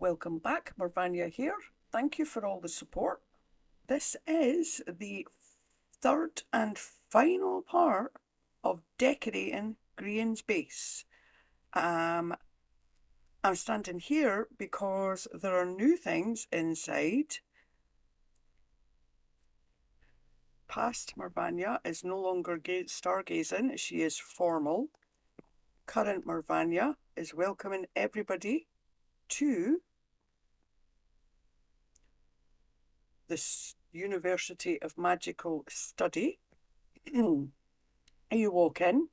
Welcome back, Morvania here. Thank you for all the support. This is the third and final part of decorating Grian's base. I'm standing here because there are new things inside. Past Morvania is no longer stargazing, she is formal. Current Morvania is welcoming everybody to the University of Magical Study. You walk in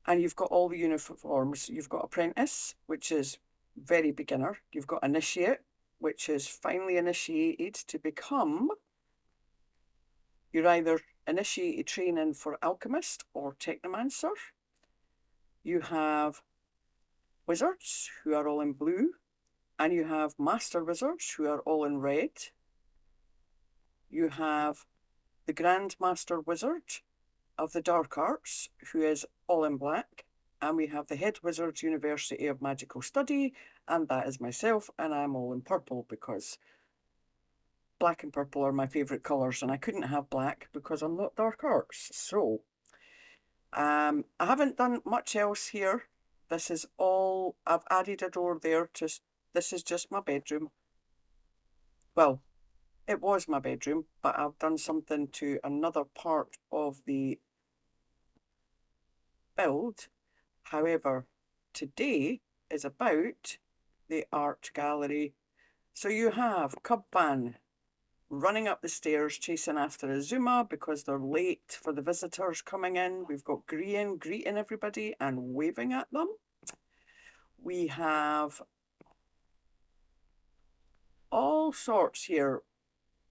and you've got all the uniforms. You've got Apprentice, which is very beginner. You've got Initiate, which is finally initiated to become, you're either initiated training for Alchemist or Technomancer. You have Wizards, who are all in blue, and you have Master Wizards, who are all in red. You have the Grand Master Wizard of the Dark Arts, who is all in black, and we have the Head Wizards University of Magical Study, and that is myself, and I'm all in purple because black and purple are my favourite colours, and I couldn't have black because I'm not Dark Arts. So I haven't done much else here. This is all, I've added a door there. This is just my bedroom. Well, it was my bedroom, but I've done something to another part of the build. However, today is about the art gallery. So you have Cubban running up the stairs chasing after Azuma because they're late for the visitors coming in. We've got Grian greeting everybody and waving at them. We have all sorts here.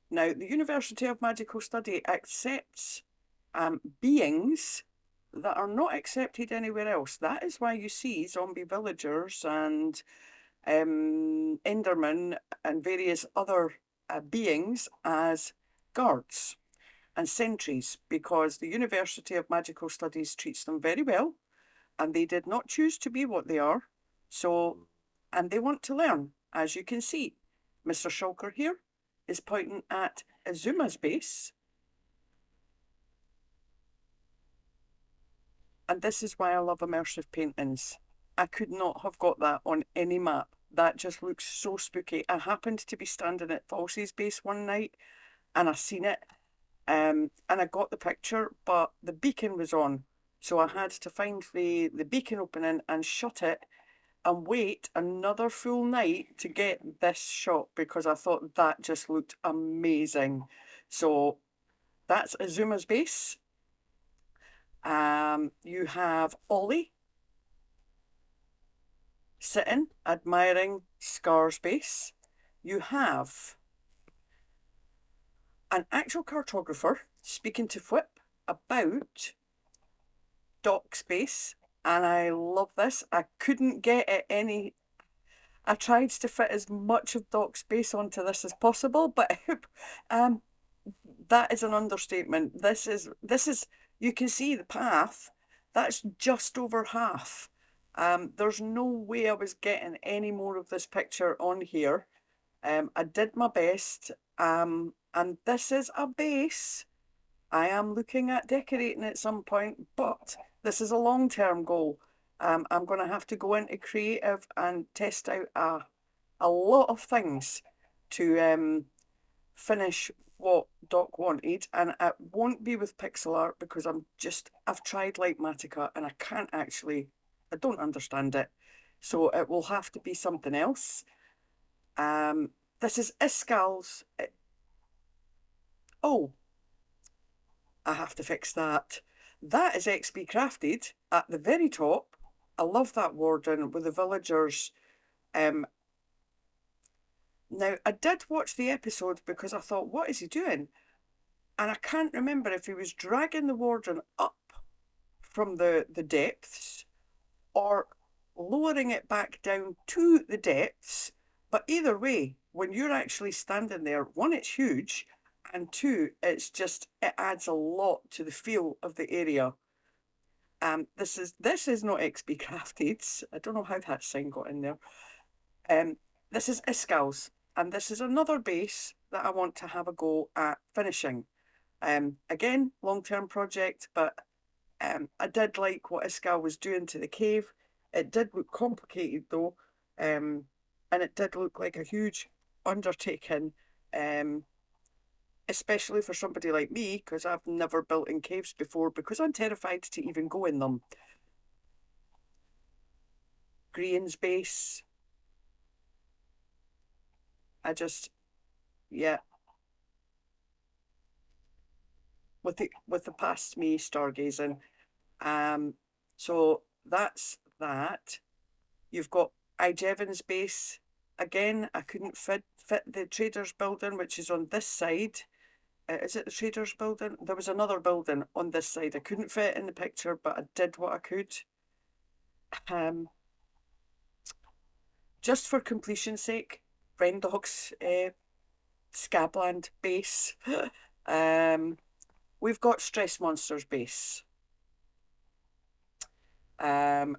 Now, the University of Magical Study accepts beings that are not accepted anywhere else. That is why you see zombie villagers and Endermen and various other beings as guards and sentries, because the University of Magical Studies treats them very well, and they did not choose to be what they are. So, and they want to learn, as you can see. Mr. Shulker here is pointing at Azuma's base. And this is why I love immersive paintings. I could not have got that on any map. That just looks so spooky. I happened to be standing at Falsey's base one night and I seen it, and I got the picture, but the beacon was on. So I had to find the beacon opening and shut it and wait another full night to get this shot because I thought that just looked amazing. So that's Azuma's base. You have Ollie sitting, admiring Scar's base. You have an actual cartographer speaking to Whip about dock space, and I love this. I couldn't get it any. I tried to fit as much of dock space onto this as possible, but that is an understatement. This is you can see the path. That's just over half. There's no way I was getting any more of this picture on here. I did my best. And this is a base. I am looking at decorating at some point, but this is a long-term goal. I'm going to have to go into creative and test out a lot of things to finish what Doc wanted, and it won't be with pixel art because I've tried Lightmatica and I don't understand it. So it will have to be something else. This is Iskal's. Oh, I have to fix that. That is XP Crafted at the very top. I love that warden with the villagers. Now, I did watch the episode because I thought, what is he doing? And I can't remember if he was dragging the warden up from the depths or lowering it back down to the depths. But either way, when you're actually standing there, one, it's huge, and two, it adds a lot to the feel of the area. This is not XP Crafted. I don't know how that sign got in there. this is Iskal's, and this is another base that I want to have a go at finishing. Again, long-term project, but I did like what Iskal was doing to the cave. It did look complicated though, and it did look like a huge undertaking, um, especially for somebody like me, because I've never built in caves before, because I'm terrified to even go in them. Grian's base, I just, yeah, with the past me stargazing. Um, so that's that. You've got Ijevon's base. Again, I couldn't fit the traders building, which is on this side. Is it the traders building? There was another building on this side. I couldn't fit it in the picture, but I did what I could. Um, just for completion's sake, Rendog's Scabland base. We've got Stress Monsters base. Um,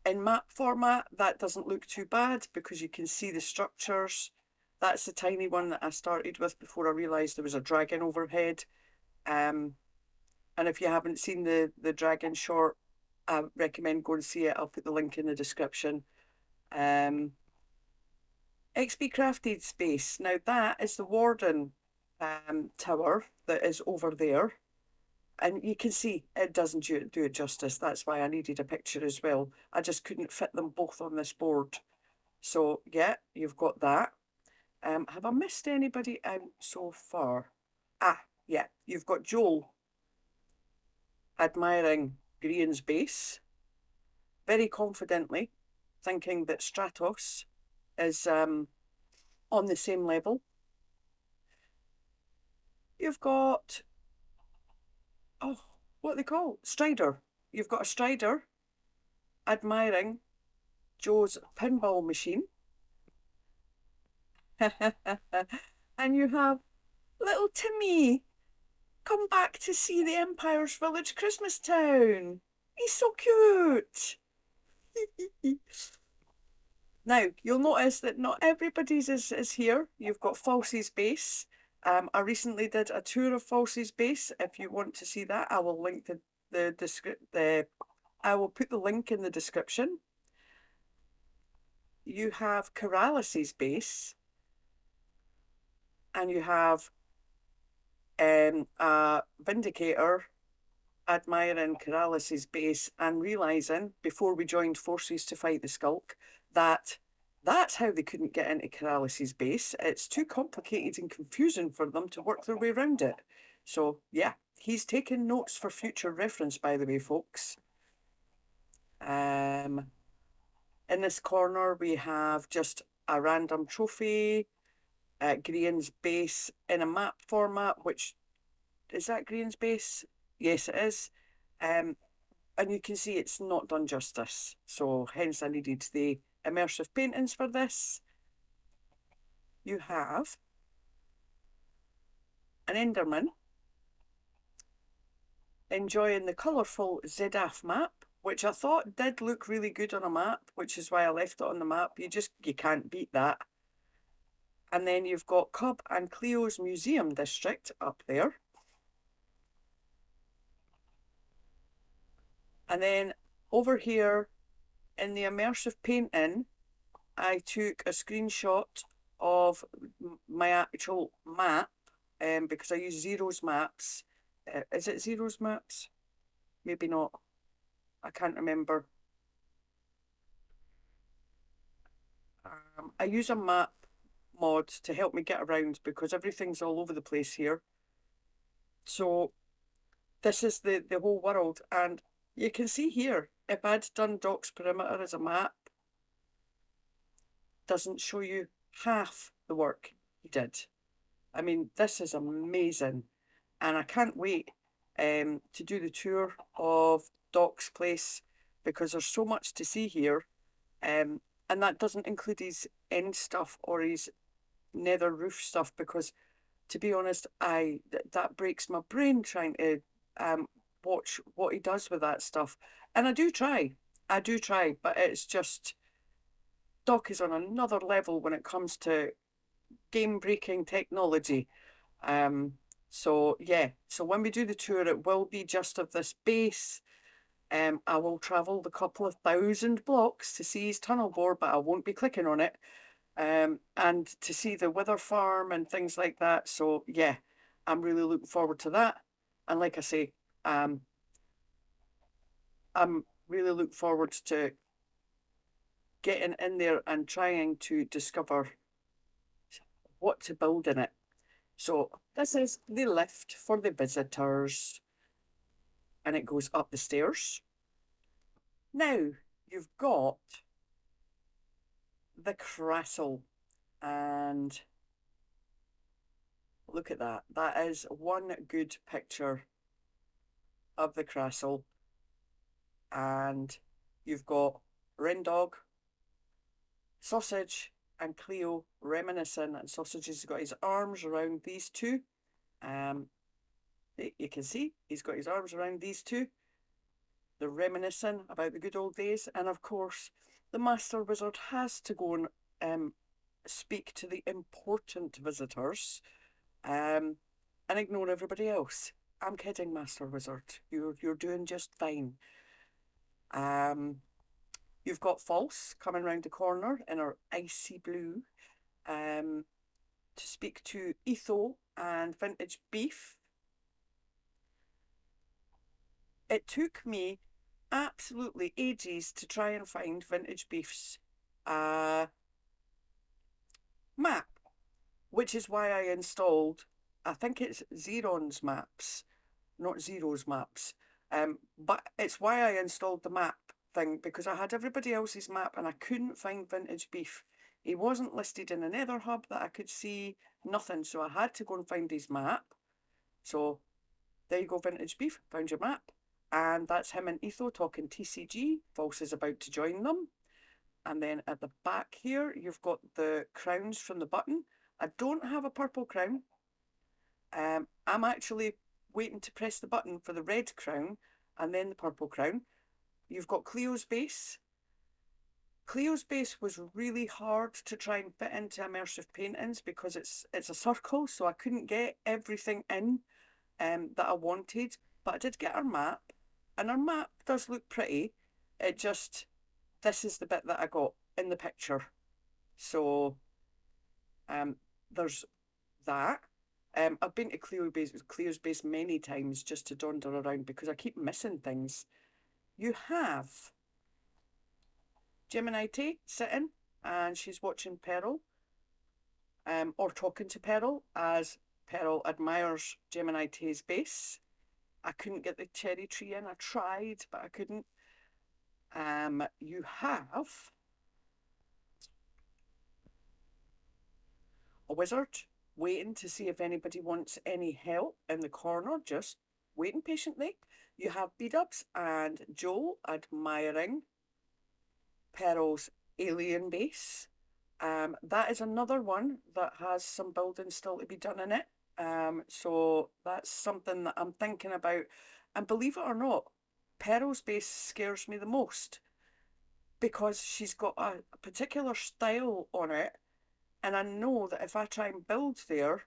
in map format, that doesn't look too bad because you can see the structures. That's the tiny one that I started with before I realised there was a dragon overhead. And if you haven't seen the dragon short, I recommend go and see it. I'll put the link in the description. XP Crafted Space. Now that is the Warden tower that is over there. And you can see it doesn't do it justice. That's why I needed a picture as well. I just couldn't fit them both on this board. So yeah, you've got that. Have I missed anybody out so far? Ah, yeah, you've got Joel admiring Grian's base, very confidently thinking that Stratos is on the same level. You've got, oh, what they call Strider. You've got a Strider admiring Joe's pinball machine. And you have little Timmy come back to see the Empire's Village Christmas Town. He's so cute. Now, you'll notice that not everybody's is here. You've got Falsey's base. I recently did a tour of Falsey's base. If you want to see that, I will link I will put the link in the description. You have Corralis's base, and you have a Vindicator admiring Corralis's base and realising before we joined forces to fight the Skulk that that's how they couldn't get into Corralis's base. It's too complicated and confusing for them to work their way around it. So yeah, he's taken notes for future reference, by the way, folks. In this corner we have just a random trophy, Grian's base in a map format, which is that Grian's base? Yes, it is. And you can see it's not done justice. So hence I needed the immersive paintings for this. You have an Enderman enjoying the colourful Zedaf map, which I thought did look really good on a map, which is why I left it on the map. You can't beat that. And then you've got Cub and Cleo's Museum District up there. And then over here in the immersive painting, I took a screenshot of my actual map because I use Zero's maps. Is it Zero's maps? Maybe not. I can't remember. I use a map mod to help me get around because everything's all over the place here. So this is the whole world, and you can see here, if I'd done Doc's Perimeter as a map, doesn't show you half the work he did. I mean, this is amazing, and I can't wait to do the tour of Doc's place because there's so much to see here, and that doesn't include his end stuff or his nether roof stuff because, to be honest, that breaks my brain trying to watch what he does with that stuff. And I do try, but it's just Doc is on another level when it comes to game-breaking technology. So yeah, so when we do the tour, it will be just of this base. I will travel the couple of thousand blocks to see his tunnel bore, but I won't be clicking on it. And to see the wither farm and things like that. So yeah, I'm really looking forward to that. And like I say, I'm really looking forward to getting in there and trying to discover what to build in it. So this is the lift for the visitors, and it goes up the stairs. Now you've got the castle, and look at that. That is one good picture of the castle. And you've got Rendog, Sausage, and Cleo reminiscing, and Sausage has got his arms around these two. You can see he's got his arms around these two. They're reminiscing about the good old days, and of course, the Master Wizard has to go and speak to the important visitors, and ignore everybody else. I'm kidding, Master Wizard. You're doing just fine. You've got False coming round the corner in her icy blue, to speak to Etho and Vintage Beef. It took me absolutely ages to try and find Vintage Beef's map, which is why I installed, I think it's Xeron's maps, not Zero's maps. But it's why I installed the map thing, because I had everybody else's map and I couldn't find Vintage Beef. He wasn't listed in another hub that I could see, nothing. So I had to go and find his map. So there you go, Vintage Beef, found your map. And that's him and Etho talking TCG. False is about to join them. And then at the back here, you've got the crowns from the button. I don't have a purple crown. I'm actually waiting to press the button for the red crown and then the purple crown. You've got Cleo's base. Cleo's base was really hard to try and fit into immersive paintings because it's a circle, so I couldn't get everything in that I wanted. But I did get her map, and her map does look pretty. It just, this is the bit that I got in the picture. So there's that. I've been to Cleo's base many times just to wander around because I keep missing things. You have Gemini T sitting, and she's watching Pearl, or talking to Pearl as Pearl admires Gemini T's base. I couldn't get the cherry tree in. I tried, but I couldn't. You have a wizard waiting to see if anybody wants any help in the corner, just waiting patiently. You have B-Dubs and Joel admiring Pearl's alien base. That is another one that has some building still to be done in it. So that's something that I'm thinking about. And believe it or not, Pearl's base scares me the most because she's got a particular style on it. And I know that if I try and build there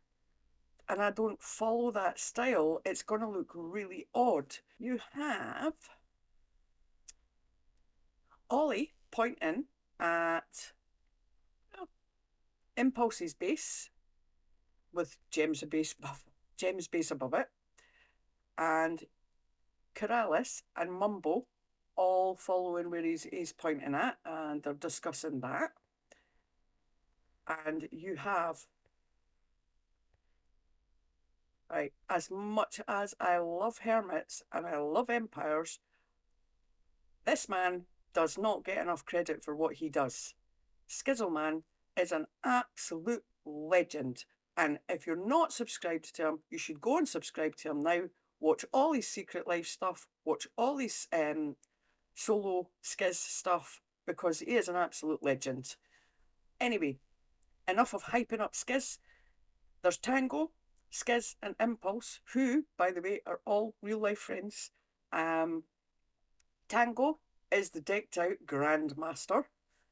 and I don't follow that style, it's going to look really odd. You have Ollie pointing at Impulse's base with Gem's base above it, and Keralis and Mumbo all following where he's pointing at, and they're discussing that. And you have, right, as much as I love hermits and I love empires, this man does not get enough credit for what he does. Skizzleman is an absolute legend. And if you're not subscribed to him, you should go and subscribe to him now. Watch all his Secret Life stuff. Watch all his solo Skiz stuff, because he is an absolute legend. Anyway, enough of hyping up Skiz. There's Tango, Skiz, and Impulse, who, by the way, are all real life friends. Tango is the decked out Grandmaster.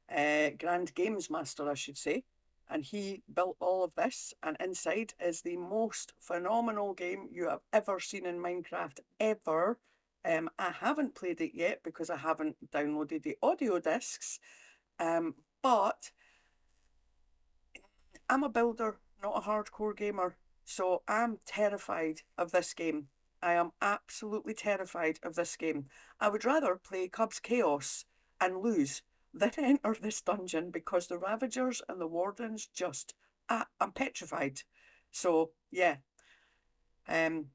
Grand Games Master, I should say. And he built all of this, and inside is the most phenomenal game you have ever seen in Minecraft, ever. I haven't played it yet because I haven't downloaded the audio discs, but I'm a builder, not a hardcore gamer, so I'm terrified of this game. I am absolutely terrified of this game. I would rather play Cubs Chaos and lose than enter this dungeon because the Ravagers and the Wardens just, I'm petrified. So, yeah, um,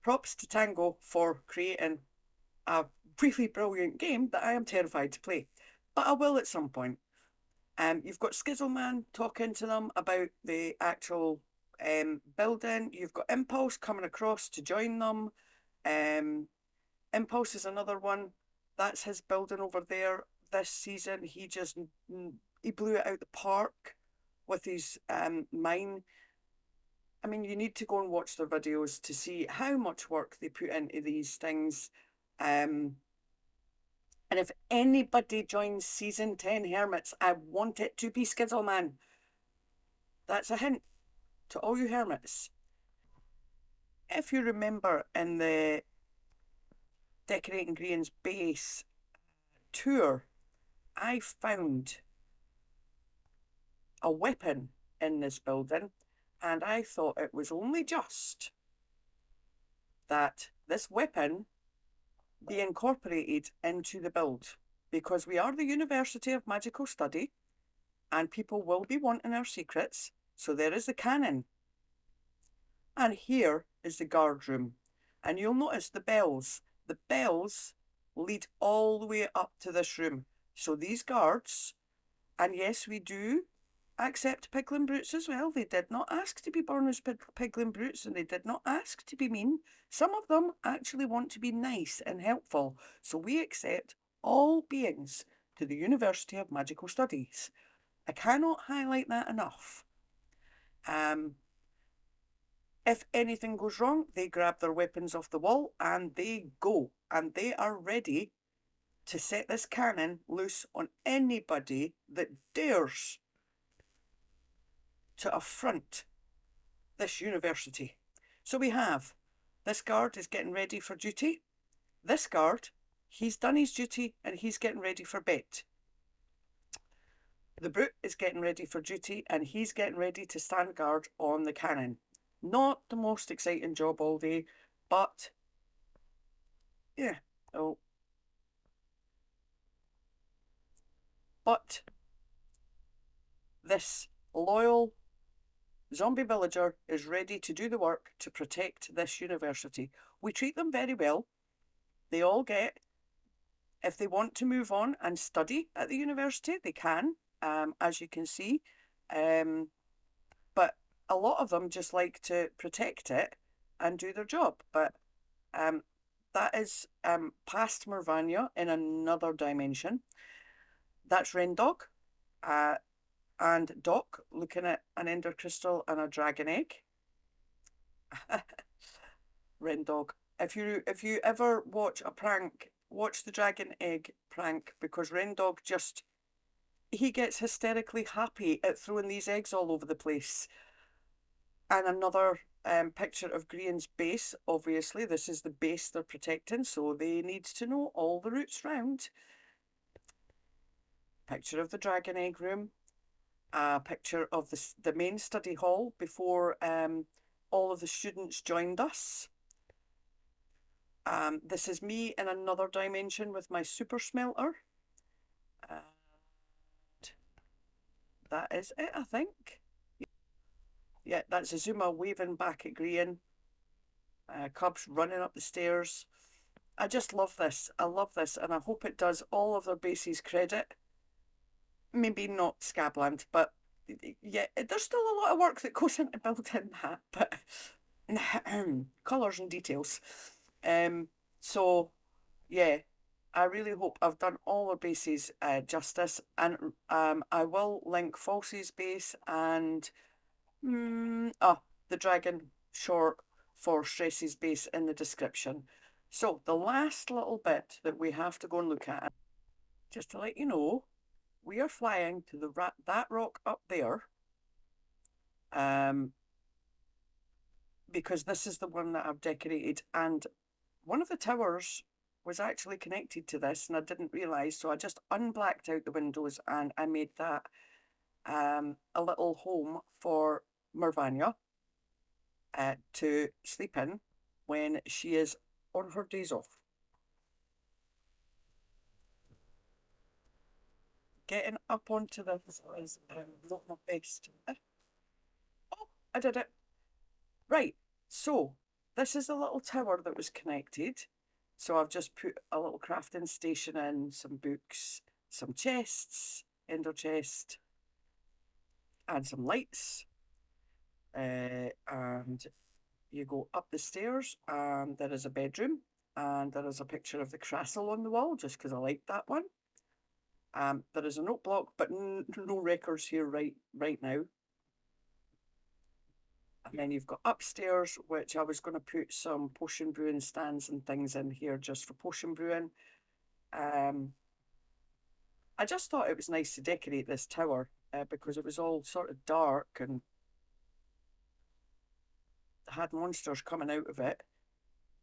props to Tango for creating a really brilliant game that I am terrified to play. But I will at some point. You've got Skizzleman talking to them about the actual building. You've got Impulse coming across to join them. Um, Impulse is another one. That's his building over there this season. He blew it out the park with his mine. I mean, you need to go and watch their videos to see how much work they put into these things. Um, and if anybody joins season 10 Hermits, I want it to be Skizzleman. That's a hint to all you hermits. If you remember in the Decorating Grian's base tour, I found a weapon in this building, and I thought it was only just that this weapon be incorporated into the build, because we are the University of Magical Study and people will be wanting our secrets. So there is the cannon. And here is the guard room. And you'll notice the bells. The bells lead all the way up to this room. So these guards, and yes, we do accept piglin brutes as well. They did not ask to be born as piglin brutes, and they did not ask to be mean. Some of them actually want to be nice and helpful. So we accept all beings to the University of Magical Studies. I cannot highlight that enough. If anything goes wrong, they grab their weapons off the wall and they go. And they are ready to set this cannon loose on anybody that dares to affront this university. So we have this guard is getting ready for duty. This guard, he's done his duty and he's getting ready for bed. The brute is getting ready for duty and he's getting ready to stand guard on the cannon. Not the most exciting job all day, but yeah. Oh. But this loyal zombie villager is ready to do the work to protect this university. We treat them very well. They all get, if they want to move on and study at the university, they can, as you can see. But a lot of them just like to protect it and do their job. But that is past Mervania in another dimension. That's Rendog and Doc looking at an ender crystal and a dragon egg. Rendog. If you ever watch a prank, watch the dragon egg prank, because Rendog just, he gets hysterically happy at throwing these eggs all over the place. And another picture of Grian's base. Obviously, this is the base they're protecting, so they need to know all the routes round. Picture of the dragon egg room. A picture of the main study hall before all of the students joined us. This is me in another dimension with my super smelter. And that is it, I think. Yeah, that's Azuma waving back at Grian. Cubs running up the stairs. I just love this. I love this, and I hope it does all of their bases credit. Maybe not Scabland, but yeah, there's still a lot of work that goes into building that, but colours and details. So yeah, I really hope I've done all our bases justice, and I will link Falsy's base and the dragon short for Stress's base in the description. So the last little bit that we have to go and look at, just to let you know, we are flying to that rock up there, because this is the one that I've decorated, and one of the towers was actually connected to this, and I didn't realise, so I just unblacked out the windows and I made that a little home for Mervania to sleep in when she is on her days off. Getting up onto this is not my best. Oh, I did it. Right, so this is a little tower that was connected. So I've just put a little crafting station in, some books, some chests, ender chest, and some lights. And you go up the stairs, and there is a bedroom, and there is a picture of the castle on the wall, just because I like that one. There is a note block, but no records here right now. And then you've got upstairs, which I was going to put some potion brewing stands and things in here just for potion brewing. I just thought it was nice to decorate this tower because it was all sort of dark and had monsters coming out of it.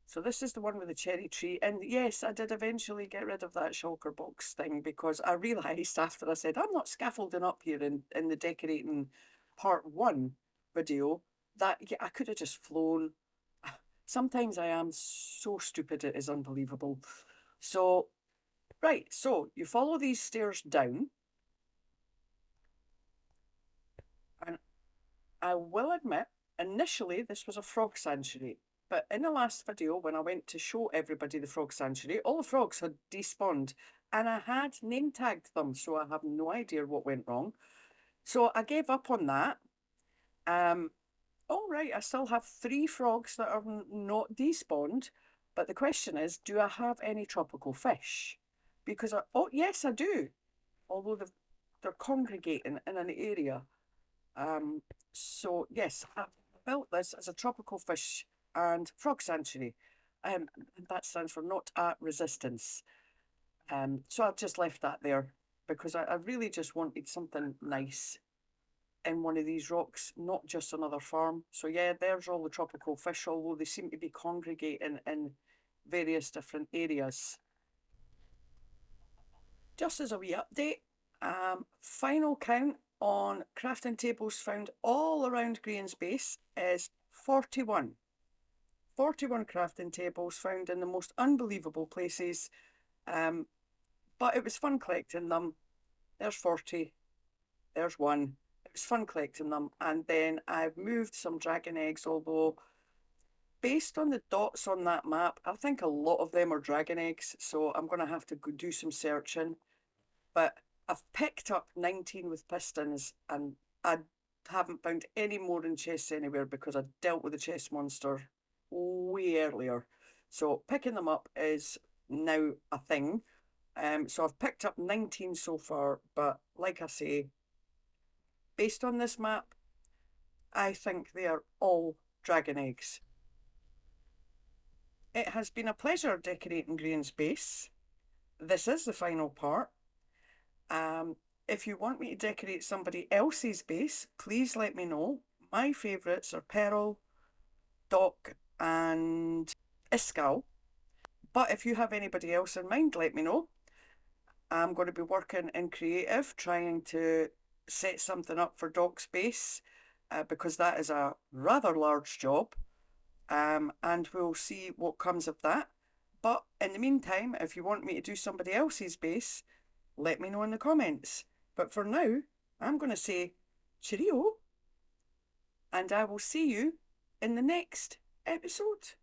So this is the one with the cherry tree. And yes, I did eventually get rid of that shulker box thing because I realised after I said, I'm not scaffolding up here in the decorating part 1 video, that yeah, I could have just flown. Sometimes I am so stupid, it is unbelievable. So, right, so you follow these stairs down. And I will admit, initially this was a frog sanctuary. But in the last video, when I went to show everybody the frog sanctuary, all the frogs had despawned and I had name tagged them, so I have no idea what went wrong. So I gave up on that. All right, I still have 3 frogs that are not despawned, but the question is, do I have any tropical fish? Because, oh yes, I do, although they're congregating in an area. So yes, I've built this as a tropical fish and frog sanctuary. And that stands for not at resistance. So I've just left that there because I really just wanted something nice in one of these rocks, not just another farm. So yeah, there's all the tropical fish, although they seem to be congregating in various different areas. Just as a wee update, final count on crafting tables found all around Grian's base is 41. 41 crafting tables found in the most unbelievable places. But it was fun collecting them. There's 40. There's 1. It was fun collecting them. And then I've moved some dragon eggs, although based on the dots on that map, I think a lot of them are dragon eggs. So I'm going to have to go do some searching. But I've picked up 19 with pistons and I haven't found any more in chests anywhere because I dealt with the chest monster way earlier. So picking them up is now a thing. So I've picked up 19 so far, but like I say, based on this map, I think they are all dragon eggs. It has been a pleasure decorating Grian's base. This is the final part. If you want me to decorate somebody else's base, please let me know. My favourites are Pearl, Doc and Iskal. But if you have anybody else in mind, let me know. I'm going to be working in creative, trying to set something up for Doc's base, because that is a rather large job. And we'll see what comes of that. But in the meantime, if you want me to do somebody else's base, let me know in the comments. But for now, I'm going to say cheerio, and I will see you in the next episode.